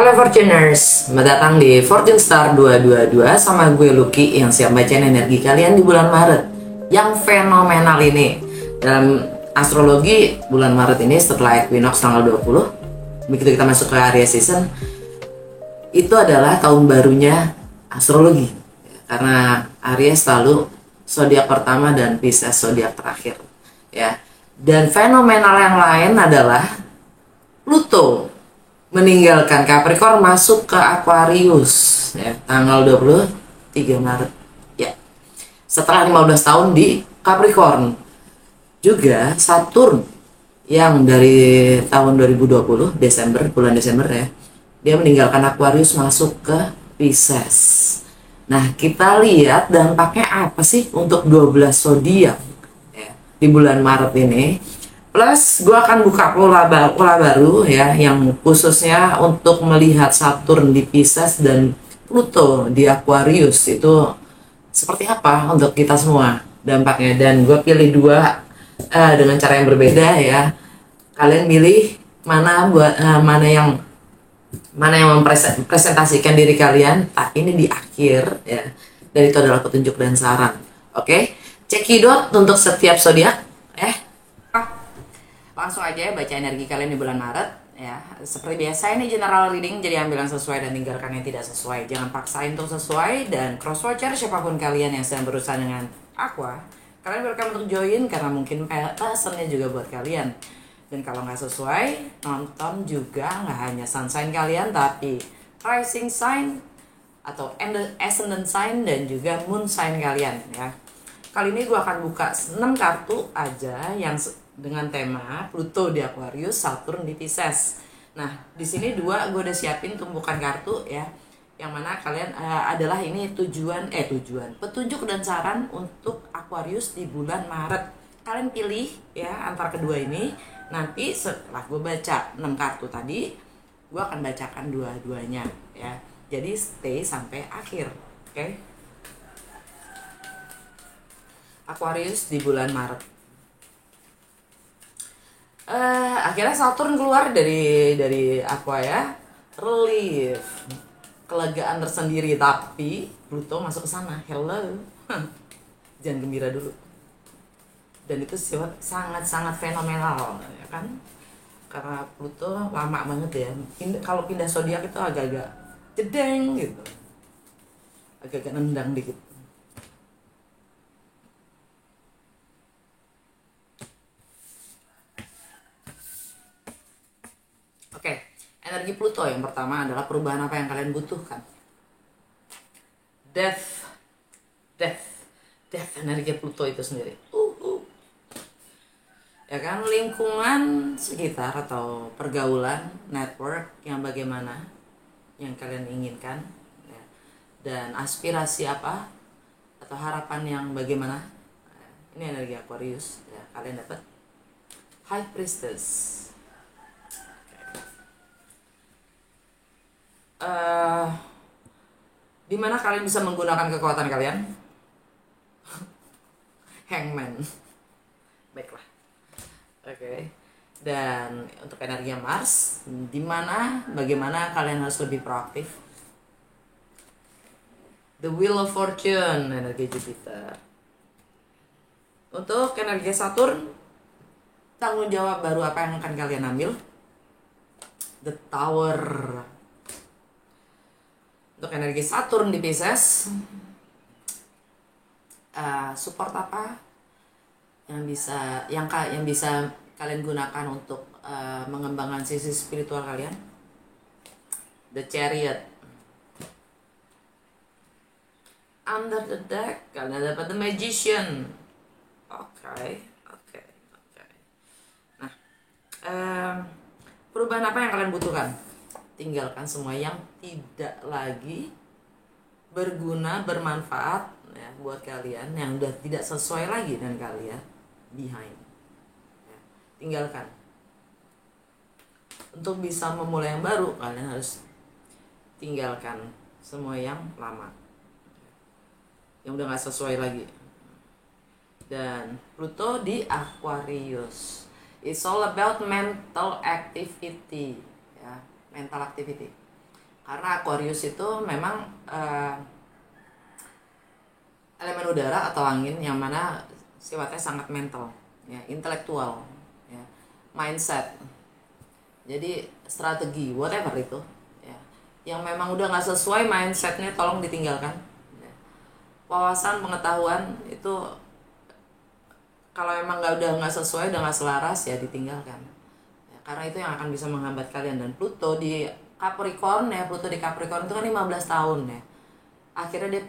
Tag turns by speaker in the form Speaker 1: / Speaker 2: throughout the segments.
Speaker 1: Halo Fortuners, selamat datang di Fortune Star 222 sama gue Lucky yang siap bacain energi kalian di bulan Maret yang fenomenal ini. Dalam astrologi bulan Maret ini setelah equinox tanggal 20, begitu kita masuk ke Aries season, itu adalah tahun barunya astrologi. Karena Aries selalu zodiak pertama dan Pisces zodiak terakhir. Ya. Dan fenomenal yang lain adalah Pluto meninggalkan Capricorn masuk ke Aquarius ya, tanggal 23 Maret ya. Setelah 15 tahun di Capricorn. Juga Saturn yang dari tahun 2020 bulan Desember ya, dia meninggalkan Aquarius masuk ke Pisces. Nah, kita lihat dampaknya apa sih untuk 12 zodiak ya, di bulan Maret ini. Plus, gue akan buka pola baru ya, yang khususnya untuk melihat Saturn di Pisces dan Pluto di Aquarius itu seperti apa untuk kita semua dampaknya. Dan gue pilih dua dengan cara yang berbeda ya. Kalian pilih mana yang mempresentasikan diri kalian. Ini di akhir ya. Dan itu adalah petunjuk dan saran. Oke, cekidot untuk setiap zodiak. Langsung aja ya baca energi kalian di bulan Maret ya. Seperti biasa ini general reading, jadi ambil yang sesuai dan tinggalkan yang tidak sesuai. Jangan paksain untuk sesuai, dan cross watcher siapapun kalian yang sedang berusaha dengan Aqua, kalian welcome untuk join karena mungkin passionnya juga buat kalian. Dan kalau nggak sesuai, nonton juga nggak hanya sun sign kalian, tapi rising sign atau ascendant sign dan juga moon sign kalian ya. Kali ini gue akan buka 6 kartu aja yang dengan tema Pluto di Aquarius, Saturn di Pisces. Nah, di sini gue udah siapin tumpukan kartu ya, yang mana kalian adalah ini petunjuk dan saran untuk Aquarius di bulan Maret. Kalian pilih ya antara kedua ini. Nanti setelah gue baca 6 kartu tadi, gue akan bacakan dua-duanya ya. Jadi stay sampai akhir, oke? Aquarius di bulan Maret. Akhirnya Saturn keluar dari Aqua ya, relief, kelegaan tersendiri. Tapi Pluto masuk ke sana. Hello, jangan gembira dulu. Dan itu sangat fenomenal ya kan, karena Pluto lama banget ya. Kalau pindah zodiak itu agak-agak jedeng gitu, agak-agak nendang dikit. Oke, energi Pluto yang pertama adalah perubahan apa yang kalian butuhkan. Death, energi Pluto itu sendiri. Ya kan, lingkungan sekitar atau pergaulan, network yang bagaimana yang kalian inginkan ya. Dan aspirasi apa atau harapan yang bagaimana. Ini energi Aquarius ya, kalian dapat High Priestess. Di mana kalian bisa menggunakan kekuatan kalian. Hangman. Baiklah. Oke. Dan untuk energi Mars, di mana bagaimana kalian harus lebih proaktif. The Wheel of Fortune, energi Jupiter. Untuk energi Saturn, tanggung jawab baru apa yang akan kalian ambil. The Tower. Untuk energi Saturn di Pisces, support apa yang bisa kalian gunakan untuk mengembangkan sisi spiritual kalian. The Chariot. Under the deck kalian dapat The Magician. Oke. Nah, perubahan apa yang kalian butuhkan? Tinggalkan semua yang tidak lagi berguna, bermanfaat ya, buat kalian, yang udah tidak sesuai lagi dengan kalian. Behind ya, tinggalkan. Untuk bisa memulai yang baru, kalian harus tinggalkan semua yang lama, yang udah gak sesuai lagi. Dan Pluto di Aquarius, it's all about mental activity ya. Mental activity. Karena Aquarius itu memang elemen udara atau angin yang mana sifatnya sangat mental, ya, intelektual, ya, mindset. Jadi strategi, whatever itu, ya, yang memang udah nggak sesuai mindsetnya tolong ditinggalkan. Ya. Wawasan pengetahuan itu kalau emang udah nggak sesuai, udah nggak selaras, ya ditinggalkan. Ya, karena itu yang akan bisa menghambat kalian. Dan Pluto di Capricorn, ya, Pluto di Capricorn itu kan 15 tahun, ya. Akhirnya dia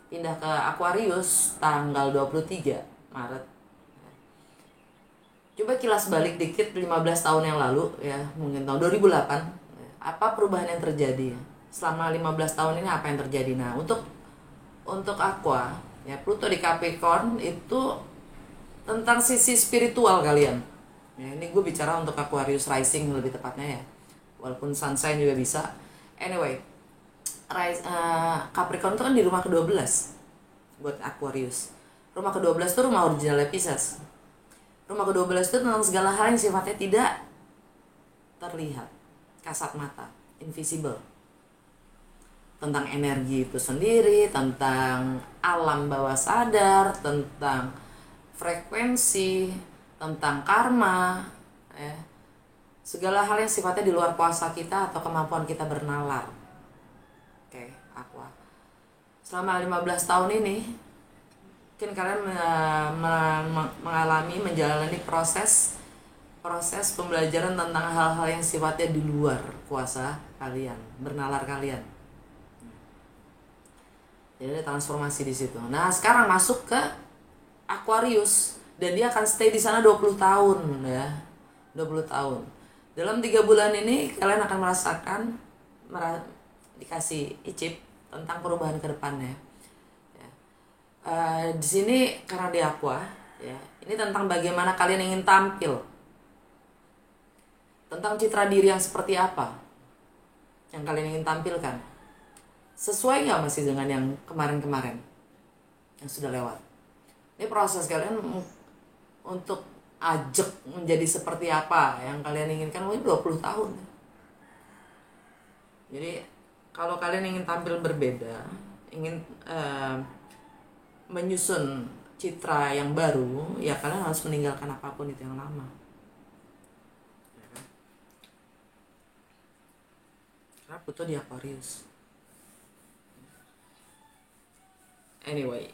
Speaker 1: pindah ke Aquarius tanggal 23 Maret. Coba kilas balik dikit 15 tahun yang lalu, ya, mungkin tahun 2008. Apa perubahan yang terjadi? Selama 15 tahun ini apa yang terjadi? Nah, untuk Aqua, ya, Pluto di Capricorn itu tentang sisi spiritual kalian. Ya, ini gue bicara untuk Aquarius rising lebih tepatnya, ya. Walaupun sunshine juga bisa. Anyway, Capricorn itu kan di rumah ke-12 buat Aquarius. Rumah ke-12 itu rumah originalnya Pisces. Rumah ke-12 itu tentang segala hal yang sifatnya tidak terlihat, kasat mata, invisible. Tentang energi itu sendiri, tentang alam bawah sadar, tentang frekuensi, tentang karma, ya. Segala hal yang sifatnya di luar kuasa kita atau kemampuan kita bernalar. Oke, Aqua. Selama 15 tahun ini mungkin kalian mengalami, menjalani proses pembelajaran tentang hal-hal yang sifatnya di luar kuasa kalian, bernalar kalian. Jadi ada transformasi di situ. Nah, sekarang masuk ke Aquarius dan dia akan stay di sana 20 tahun, ya. 20 tahun. Dalam 3 bulan ini kalian akan merasakan dikasih icip tentang perubahan ke depannya. Di sini karena di Aqua, ya, ini tentang bagaimana kalian ingin tampil, tentang citra diri yang seperti apa yang kalian ingin tampilkan, sesuai nggak masih dengan yang kemarin-kemarin yang sudah lewat. Ini proses kalian untuk ajak menjadi seperti apa yang kalian inginkan mungkin 20 tahun. Jadi kalau kalian ingin tampil berbeda, ingin menyusun citra yang baru, ya kalian harus meninggalkan apapun itu yang lama. Karena Pluto di Aquarius. Anyway,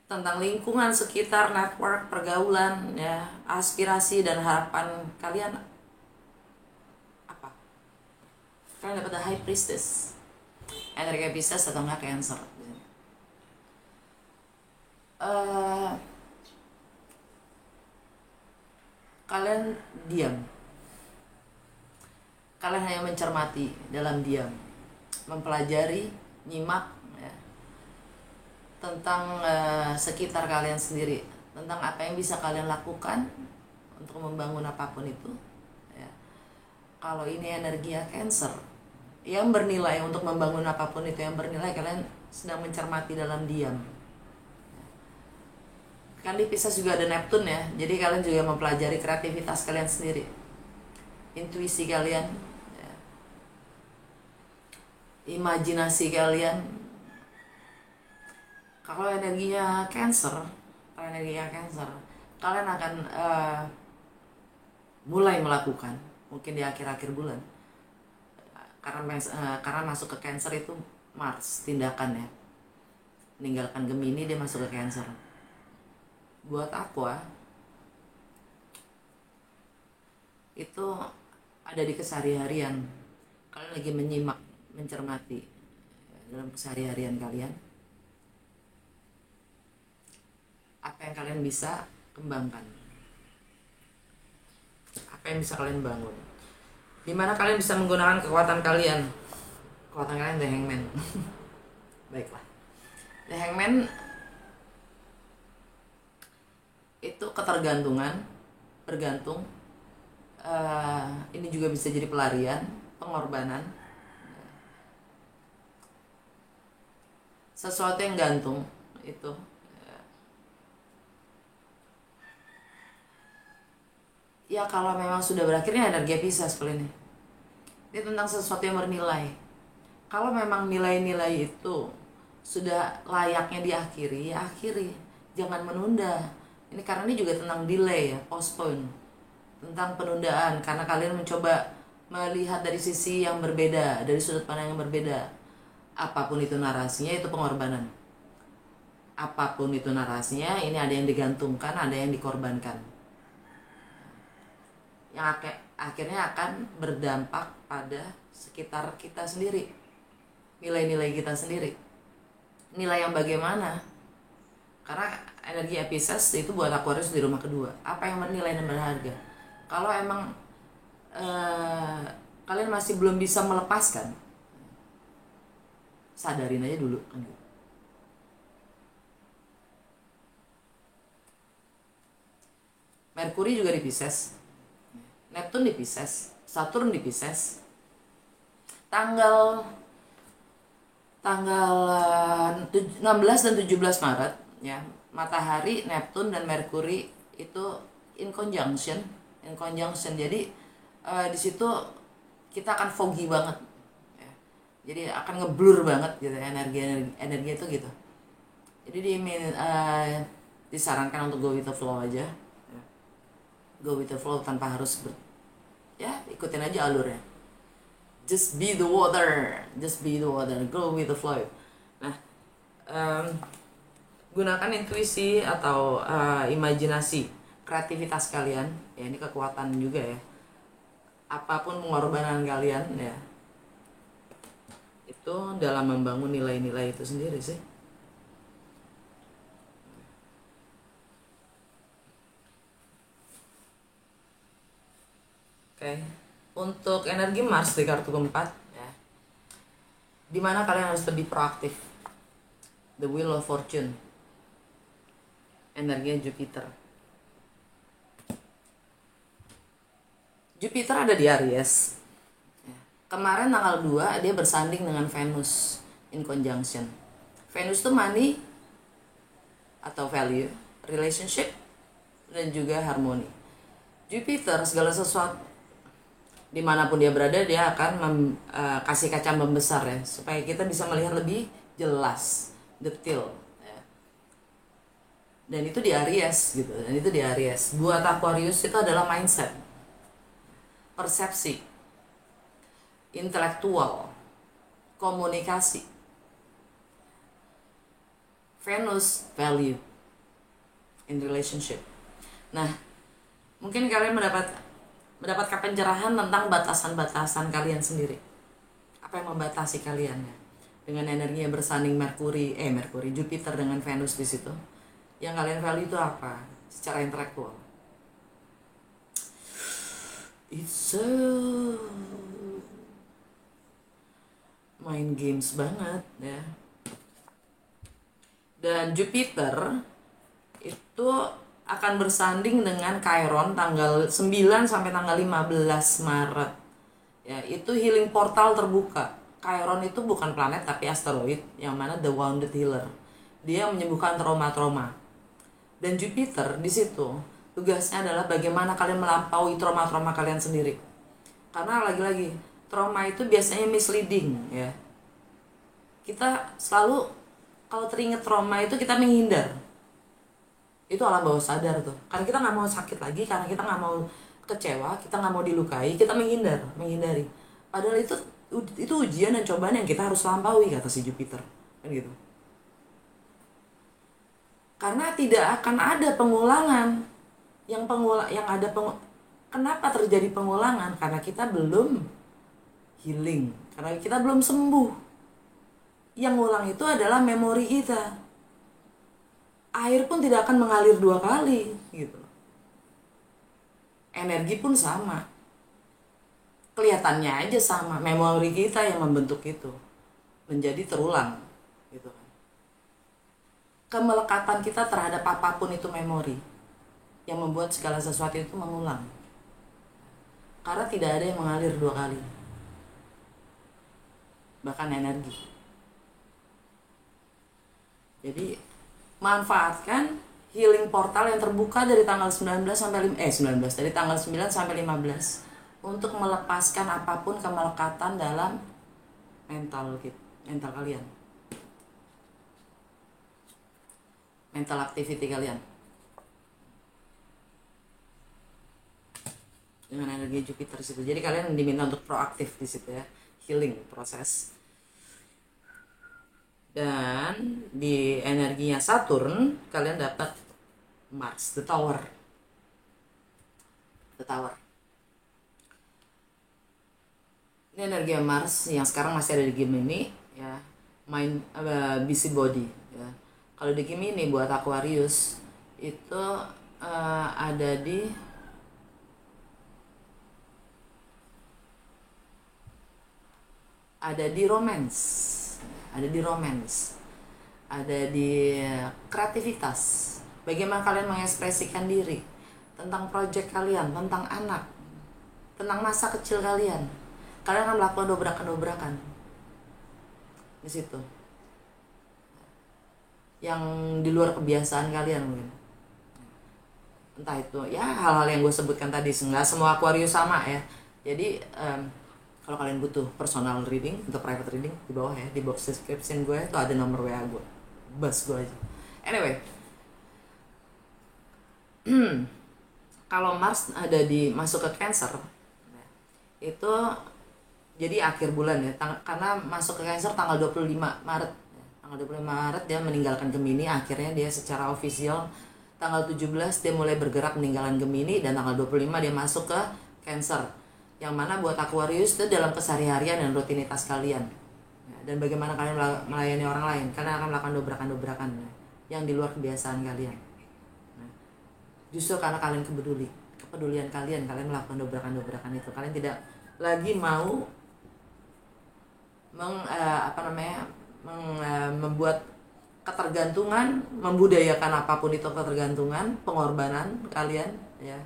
Speaker 1: tentang lingkungan sekitar, network, pergaulan, ya, aspirasi dan harapan kalian apa? Kalian dapat High Priestess, energi Pisces atau enggak Cancer. Kalian diam, kalian hanya mencermati dalam diam, mempelajari, nyimak, ya, tentang sekitar kalian sendiri, tentang apa yang bisa kalian lakukan untuk membangun apapun itu, ya. Kalau ini energinya Cancer yang bernilai, untuk membangun apapun itu yang bernilai, kalian sedang mencermati dalam diam. Kan di Pisces juga ada Neptune, ya, jadi kalian juga mempelajari kreativitas kalian sendiri, intuisi kalian, ya, imajinasi kalian. Kalau energinya Cancer, kalian akan mulai melakukan mungkin di akhir-akhir bulan, karena masuk ke Cancer itu Mars, tindakan, ya, meninggalkan Gemini, dia masuk ke Cancer. Buat Aqua itu ada di keseharian. Kalian lagi menyimak, mencermati dalam keseharian kalian apa yang kalian bisa kembangkan, apa yang bisa kalian bangun, dimana kalian bisa menggunakan kekuatan kalian The Hangman. Baiklah, The Hangman itu ketergantungan, bergantung. Ini juga bisa jadi pelarian, pengorbanan, sesuatu yang gantung itu, ya, kalau memang sudah berakhirnya energi Pisces kali ini. Ini tentang sesuatu yang bernilai. Kalau memang nilai-nilai itu sudah layaknya diakhiri, ya akhiri. Jangan menunda. Ini karena ini juga tentang delay ya, postpone. Tentang penundaan, karena kalian mencoba melihat dari sisi yang berbeda, dari sudut pandang yang berbeda. Apapun itu narasinya, itu pengorbanan. Apapun itu narasinya, ini ada yang digantungkan, ada yang dikorbankan. Yang akhirnya akan berdampak pada sekitar kita sendiri, nilai-nilai kita sendiri. Nilai yang bagaimana? Karena energi Pisces itu buat Aquarius di rumah kedua. Apa yang bernilai dan berharga? Kalau emang kalian masih belum bisa melepaskan, sadarin aja dulu kan gitu. Merkuri juga di Pisces, Neptun di Pisces, Saturn di Pisces. Tanggal 16 dan 17 Maret ya, Matahari, Neptun dan Merkuri itu in conjunction. Jadi di situ kita akan foggy banget ya. Jadi akan ngeblur banget gitu energi itu gitu. Jadi disarankan untuk go with the flow aja ya. Go with the flow tanpa harus ikutin aja alurnya. Just be the water, go with the flow. Nah, gunakan intuisi atau imajinasi, kreativitas kalian ya, ini kekuatan juga ya. Apapun pengorbanan kalian ya, itu dalam membangun nilai-nilai itu sendiri sih. Oke. Untuk energi Mars di kartu keempat ya, dimana kalian harus lebih proaktif. The Wheel of Fortune, energinya Jupiter. Jupiter ada di Aries ya. Kemarin tanggal 2 dia bersanding dengan Venus in conjunction. Venus itu money atau value, relationship, dan juga harmoni. Jupiter segala sesuatu, dimanapun dia berada, dia akan kasih kaca membesar ya, supaya kita bisa melihat lebih jelas, detail ya. Dan itu di Aries gitu, dan itu di Aries. Buat Aquarius itu adalah mindset, persepsi, intelektual, komunikasi. Venus, value in relationship. Nah, mungkin kalian mendapatkan pencerahan tentang batasan-batasan kalian sendiri. Apa yang membatasi kalian ya? Dengan energi yang bersanding Jupiter dengan Venus di situ. Yang kalian value itu apa? Secara intelektual. It's so main games banget ya. Dan Jupiter itu akan bersanding dengan Chiron tanggal 9 sampai tanggal 15 Maret. Ya, itu healing portal terbuka. Chiron itu bukan planet tapi asteroid yang mana the wounded healer. Dia menyembuhkan trauma-trauma. Dan Jupiter di situ tugasnya adalah bagaimana kalian melampaui trauma-trauma kalian sendiri. Karena lagi-lagi trauma itu biasanya misleading ya. Kita selalu kalau teringat trauma itu kita menghindar. Itu alam bawah sadar tuh, karena kita nggak mau sakit lagi, karena kita nggak mau kecewa, kita nggak mau dilukai, kita menghindari. Padahal itu ujian dan cobaan yang kita harus lampaui, kata si Jupiter kan gitu. Karena tidak akan ada pengulangan. Kenapa terjadi pengulangan? Karena kita belum healing, karena kita belum sembuh. Yang ngulang itu adalah memori kita. Air pun tidak akan mengalir 2 kali gitu. Energi pun sama. Kelihatannya aja sama, memori kita yang membentuk itu menjadi terulang gitu kan. Kemelekatan kita terhadap apapun itu memori yang membuat segala sesuatu itu mengulang. Karena tidak ada yang mengalir 2 kali. Bahkan energi. Jadi manfaatkan healing portal yang terbuka dari tanggal 19 dari tanggal 9 sampai 15 untuk melepaskan apapun kemelekatan dalam mental kalian, mental activity kalian dengan energi Jupiter situ. Jadi kalian diminta untuk proaktif di situ ya, healing proses. Dan di energinya Saturn kalian dapat Mars, the Tower. Ini energi Mars yang sekarang masih ada di Gemini ya, busy body ya. Kalau di Gemini buat Aquarius itu ada di romance, ada di kreativitas, bagaimana kalian mengekspresikan diri, tentang proyek kalian, tentang anak, tentang masa kecil kalian akan melakukan dobrakan di situ yang di luar kebiasaan kalian mungkin. Entah itu ya hal-hal yang gue sebutkan tadi. Nggak semua Aquarius sama ya. Jadi kalau kalian butuh personal reading atau private reading, di bawah ya, di box description gue itu ada nomor WA gue, bus gue aja. Anyway, kalau Mars ada masuk ke Cancer itu jadi akhir bulan ya, karena masuk ke Cancer tanggal 25 Maret. Tanggal 25 Maret dia meninggalkan Gemini, akhirnya dia secara ofisial tanggal 17 dia mulai bergerak meninggalkan Gemini, dan tanggal 25 dia masuk ke Cancer. Yang mana buat Aquarius itu dalam keseharian dan rutinitas kalian. Dan bagaimana kalian melayani orang lain, kalian akan melakukan dobrakan-dobrakan yang di luar kebiasaan kalian. Justru karena kalian kepedulian kalian melakukan dobrakan-dobrakan itu. Kalian tidak lagi mau membuat ketergantungan, membudayakan apapun itu ketergantungan, pengorbanan kalian ya,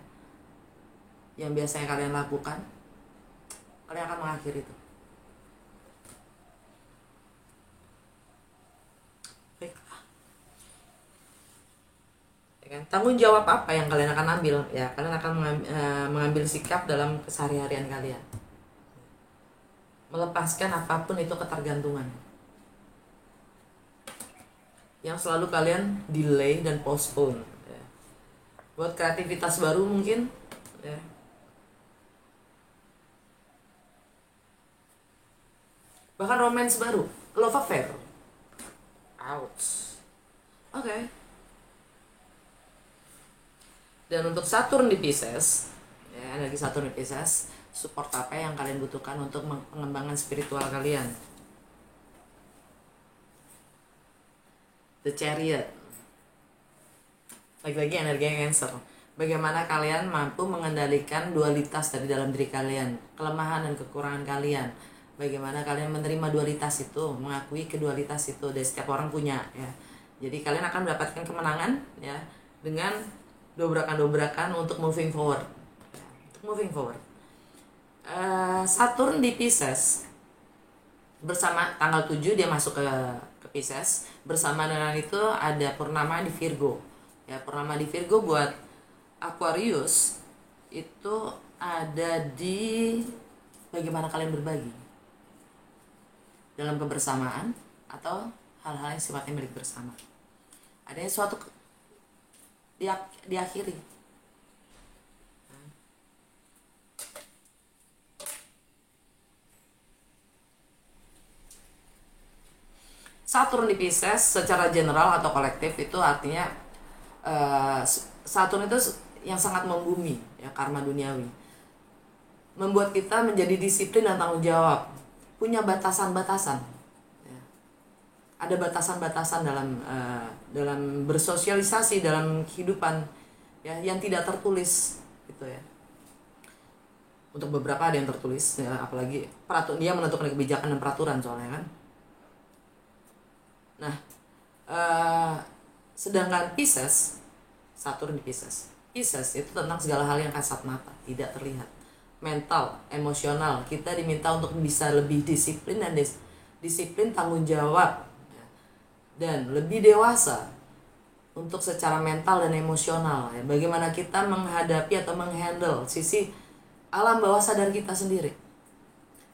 Speaker 1: yang biasanya kalian lakukan. Kalian akan mengakhiri itu. Baiklah. Ya kan? Tanggung jawab apa yang kalian akan ambil? Ya, kalian akan mengambil sikap dalam keseharian kalian. Melepaskan apapun itu ketergantungan yang selalu kalian delay dan postpone ya. Buat kreativitas baru mungkin ya. Bahkan romance baru, love affair. Ouch. Oke. Dan untuk Saturn di Pisces ya, energi Saturn di Pisces, support apa yang kalian butuhkan untuk pengembangan spiritual kalian? The Chariot. Lagi-lagi energi Cancer. Bagaimana kalian mampu mengendalikan dualitas dari dalam diri kalian, kelemahan dan kekurangan kalian. Bagaimana kalian menerima dualitas itu, mengakui kedualitas itu, dan setiap orang punya ya. Jadi kalian akan mendapatkan kemenangan ya dengan dobrakan-dobrakan untuk moving forward. Saturn di Pisces bersama tanggal 7 dia masuk ke Pisces, bersama dengan itu ada purnama di Virgo ya. Purnama di Virgo buat Aquarius itu ada di bagaimana kalian berbagi dalam kebersamaan atau hal-hal yang sifatnya milik bersama. Ada suatu diakhiri. Saturn di Pisces secara general atau kolektif itu artinya Saturn itu yang sangat membumi ya, karma duniawi, membuat kita menjadi disiplin dan tanggung jawab, punya batasan-batasan ya. Ada batasan-batasan dalam bersosialisasi, dalam kehidupan ya, yang tidak tertulis gitu ya. Untuk beberapa ada yang tertulis ya, apalagi dia menentukan kebijakan dan peraturan soalnya kan. Nah, sedangkan Pisces, Saturn di Pisces itu tentang segala hal yang kasat mata, tidak terlihat. Mental, emosional, kita diminta untuk bisa lebih disiplin dan disiplin tanggung jawab ya. Dan lebih dewasa untuk secara mental dan emosional ya. Bagaimana kita menghadapi atau menghandle sisi alam bawah sadar kita sendiri.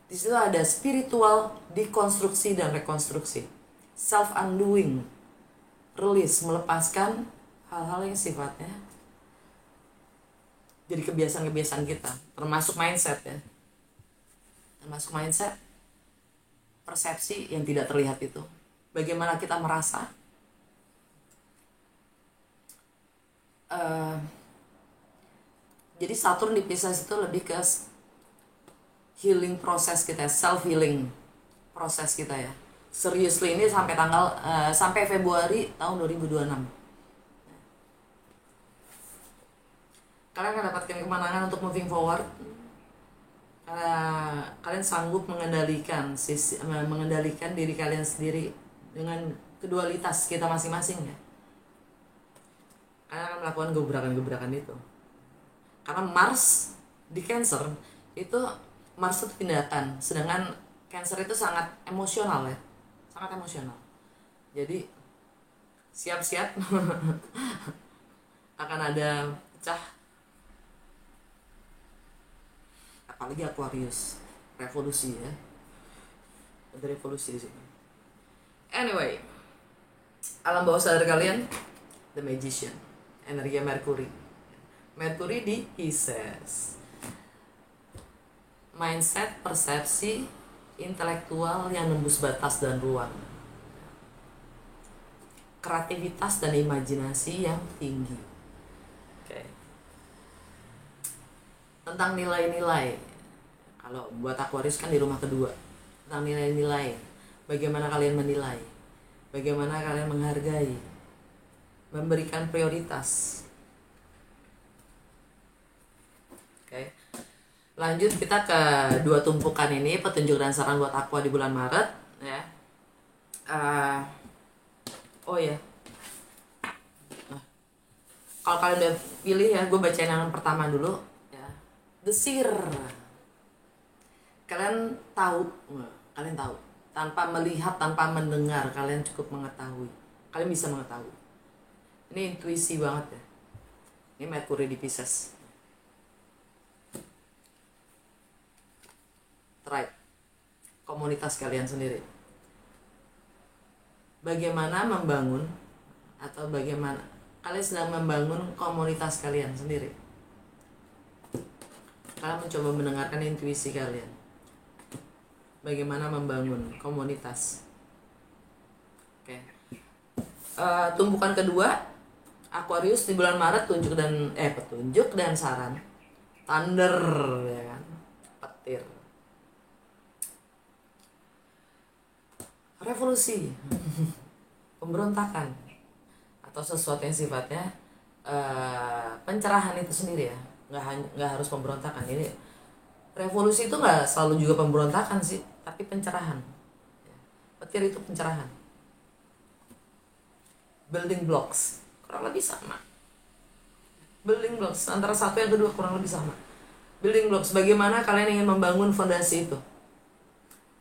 Speaker 1: Di situ ada spiritual dekonstruksi dan rekonstruksi, self undoing, release, melepaskan hal-hal yang sifatnya jadi kebiasaan-kebiasaan kita, termasuk mindset ya, termasuk mindset, persepsi yang tidak terlihat itu, bagaimana kita merasa. Jadi Saturn di Pisces itu lebih ke healing proses kita, self healing proses kita ya. Seriously ini sampai sampai Februari tahun 2026. Kalian akan dapatkan kemenangan untuk moving forward karena kalian sanggup mengendalikan diri kalian sendiri dengan kedualitas kita masing-masing ya. Kalian akan melakukan gebrakan-gebrakan itu. Karena Mars di Cancer itu Mars itu tindakan, sedangkan Cancer itu sangat emosional ya, sangat emosional. Jadi siap-siap akan ada pecah, apalagi Aquarius, revolusi ya, ada revolusi di sini. Anyway, alam bawah sadar kalian, The Magician, energi Mercury di Pisces. Mindset, persepsi, intelektual yang nembus batas dan ruang. Kreativitas dan imajinasi yang tinggi. Oke. Tentang nilai-nilai. Kalau buat Aquarius kan di rumah kedua. Tentang nilai-nilai. Bagaimana kalian menilai? Bagaimana kalian menghargai? Memberikan prioritas. Oke. Lanjut kita ke dua tumpukan ini, petunjuk dan saran buat Aqua di bulan Maret ya. Oh ya. Kalau kalian udah pilih ya, gue bacain yang pertama dulu ya. The Seer. Kalian tahu, tanpa melihat, tanpa mendengar, kalian cukup mengetahui. Kalian bisa mengetahui. Ini intuisi banget ya. Ini Mercury di Pisces. Tribe, komunitas kalian sendiri. Bagaimana membangun atau bagaimana kalian sedang membangun komunitas kalian sendiri. Kalian mencoba mendengarkan intuisi kalian. Bagaimana membangun komunitas. Oke. Tumpukan kedua, Aquarius di bulan Maret, petunjuk dan saran. Thunder ya kan, petir. Revolusi, pemberontakan, atau sesuatu yang sifatnya pencerahan itu sendiri ya, nggak harus pemberontakan. Ini revolusi itu nggak selalu juga pemberontakan sih, tapi pencerahan. Petir itu pencerahan. Building blocks kurang lebih sama. Building blocks antara satu yang kedua kurang lebih sama. Building blocks, bagaimana kalian ingin membangun fondasi itu?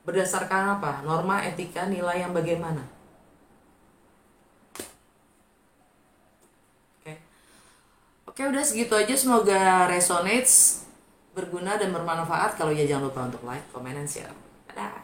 Speaker 1: Berdasarkan apa? Norma, etika, nilai yang bagaimana? Oke, udah segitu aja. Semoga resonates, berguna dan bermanfaat. Kalau ya jangan lupa untuk like, comment, and share. Dadah.